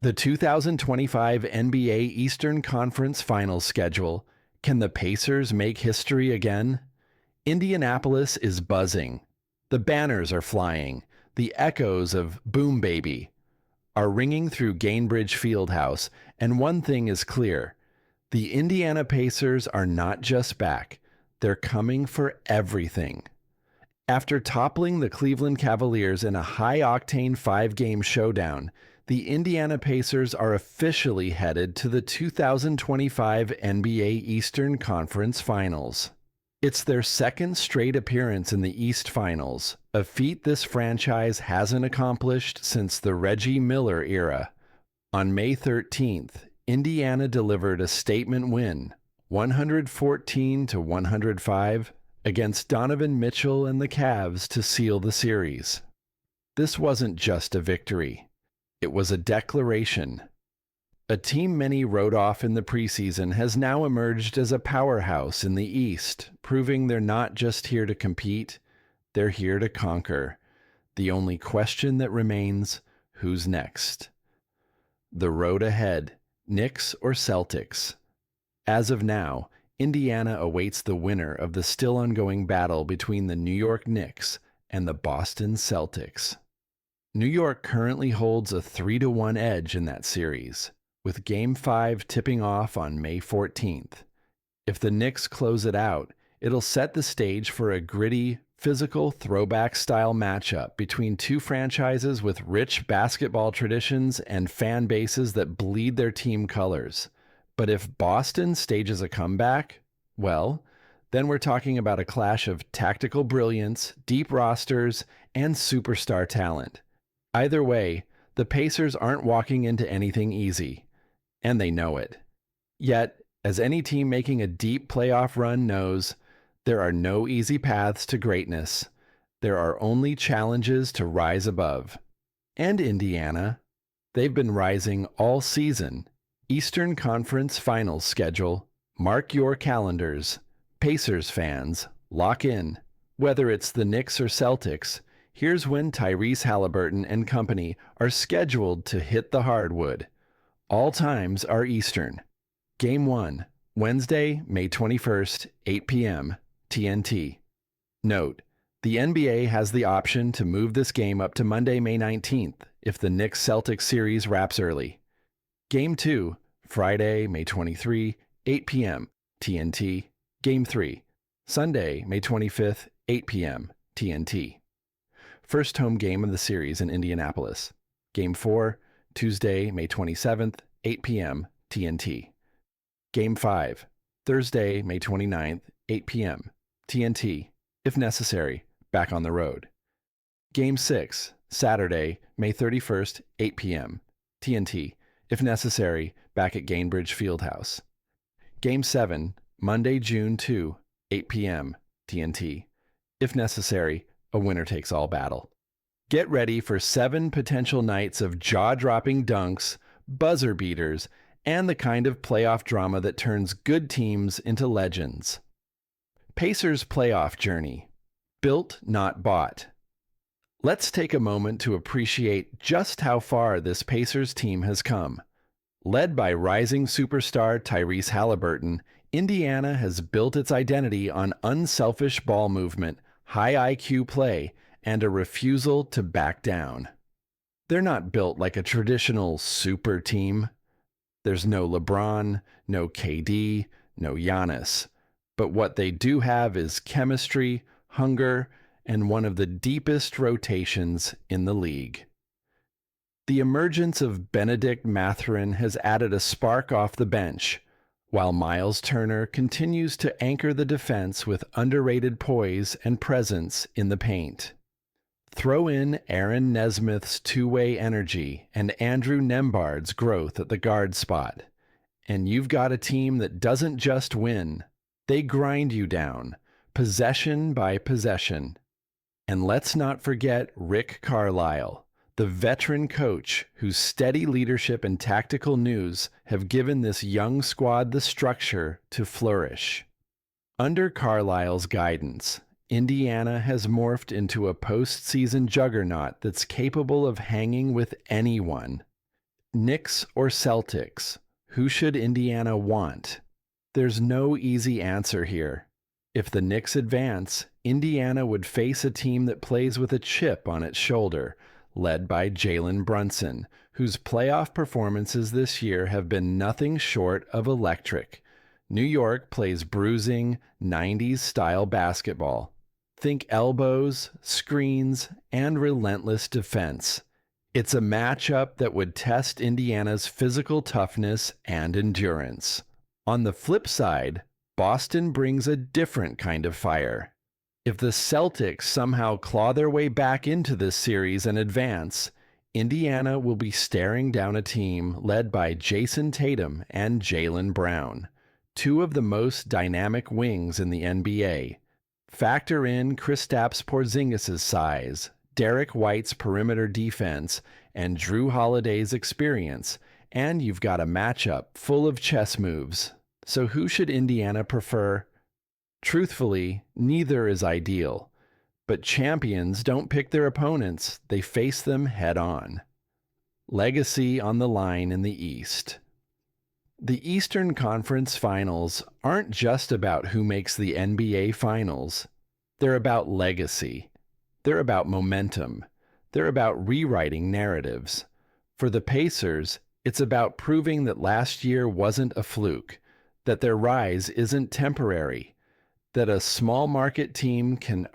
The 2025 NBA Eastern Conference Finals schedule. Can the Pacers make history again? Indianapolis is buzzing. The banners are flying. The echoes of Boom Baby are ringing through Gainbridge Fieldhouse, and one thing is clear. The Indiana Pacers are not just back. They're coming for everything. After toppling the Cleveland Cavaliers in a high-octane 5-game showdown, the Indiana Pacers are officially headed to the 2025 NBA Eastern Conference Finals. It's their second straight appearance in the East Finals, a feat this franchise hasn't accomplished since the Reggie Miller era. On May 13th, Indiana delivered a statement win, 114-105, against Donovan Mitchell and the Cavs to seal the series. This wasn't just a victory. It was a declaration. A team many wrote off in the preseason has now emerged as a powerhouse in the East, proving they're not just here to compete, they're here to conquer. The only question that remains, who's next? The road ahead, Knicks or Celtics? As of now, Indiana awaits the winner of the still ongoing battle between the New York Knicks and the Boston Celtics. New York currently holds a 3-1 edge in that series, with Game 5 tipping off on May 14th. If the Knicks close it out, it'll set the stage for a gritty, physical throwback-style matchup between two franchises with rich basketball traditions and fan bases that bleed their team colors. But if Boston stages a comeback, well, then we're talking about a clash of tactical brilliance, deep rosters, and superstar talent. Either way, the Pacers aren't walking into anything easy, and they know it. Yet, as any team making a deep playoff run knows, there are no easy paths to greatness. There are only challenges to rise above. And Indiana, they've been rising all season. Eastern Conference Finals schedule. Mark your calendars. Pacers fans, lock in. Whether it's the Knicks or Celtics, here's when Tyrese Haliburton and company are scheduled to hit the hardwood. All times are Eastern. Game 1, Wednesday, May 21st, 8 p.m., TNT. Note, the NBA has the option to move this game up to Monday, May 19th, if the Knicks-Celtics series wraps early. Game 2, Friday, May 23, 8 p.m., TNT. Game 3, Sunday, May 25th, 8 p.m., TNT. First home game of the series in Indianapolis. Game 4, Tuesday, May 27th, 8 p.m., TNT. Game 5, Thursday, May 29th, 8 p.m., TNT. If necessary, back on the road. Game 6, Saturday, May 31st, 8 p.m., TNT. If necessary, back at Gainbridge Fieldhouse. Game 7, Monday, June 2, 8 p.m., TNT. If necessary, a winner-takes-all battle. Get ready for 7 potential nights of jaw-dropping dunks, buzzer beaters, and the kind of playoff drama that turns good teams into legends. Pacers' playoff journey. Built, not bought. Let's take a moment to appreciate just how far this Pacers team has come. Led by rising superstar Tyrese Haliburton, Indiana has built its identity on unselfish ball movement, high IQ play, and a refusal to back down. They're not built like a traditional super team. There's no LeBron, no KD, no Giannis. But what they do have is chemistry, hunger, and one of the deepest rotations in the league. The emergence of Benedict Mathurin has added a spark off the bench, while Miles Turner continues to anchor the defense with underrated poise and presence in the paint. Throw in Aaron Nesmith's two-way energy and Andrew Nembhard's growth at the guard spot, and you've got a team that doesn't just win, they grind you down, possession by possession. And let's not forget Rick Carlisle, the veteran coach whose steady leadership and tactical nous have given this young squad the structure to flourish. Under Carlisle's guidance, Indiana has morphed into a postseason juggernaut that's capable of hanging with anyone. Knicks or Celtics? Who should Indiana want? There's no easy answer here. If the Knicks advance, Indiana would face a team that plays with a chip on its shoulder, led by Jalen Brunson, whose playoff performances this year have been nothing short of electric. New York plays bruising, 90s-style basketball. Think elbows, screens, and relentless defense. It's a matchup that would test Indiana's physical toughness and endurance. On the flip side, Boston brings a different kind of fire. If the Celtics somehow claw their way back into this series and advance, Indiana will be staring down a team led by Jason Tatum and Jaylen Brown, two of the most dynamic wings in the NBA. Factor in Kristaps Porzingis' size, Derek White's perimeter defense, and Drew Holiday's experience, and you've got a matchup full of chess moves. So who should Indiana prefer? Truthfully, neither is ideal. But champions don't pick their opponents, they face them head on. Legacy on the line in the East. The Eastern Conference Finals aren't just about who makes the NBA Finals. They're about legacy. They're about momentum. They're about rewriting narratives. For the Pacers, it's about proving that last year wasn't a fluke, that their rise isn't temporary, that a small market team can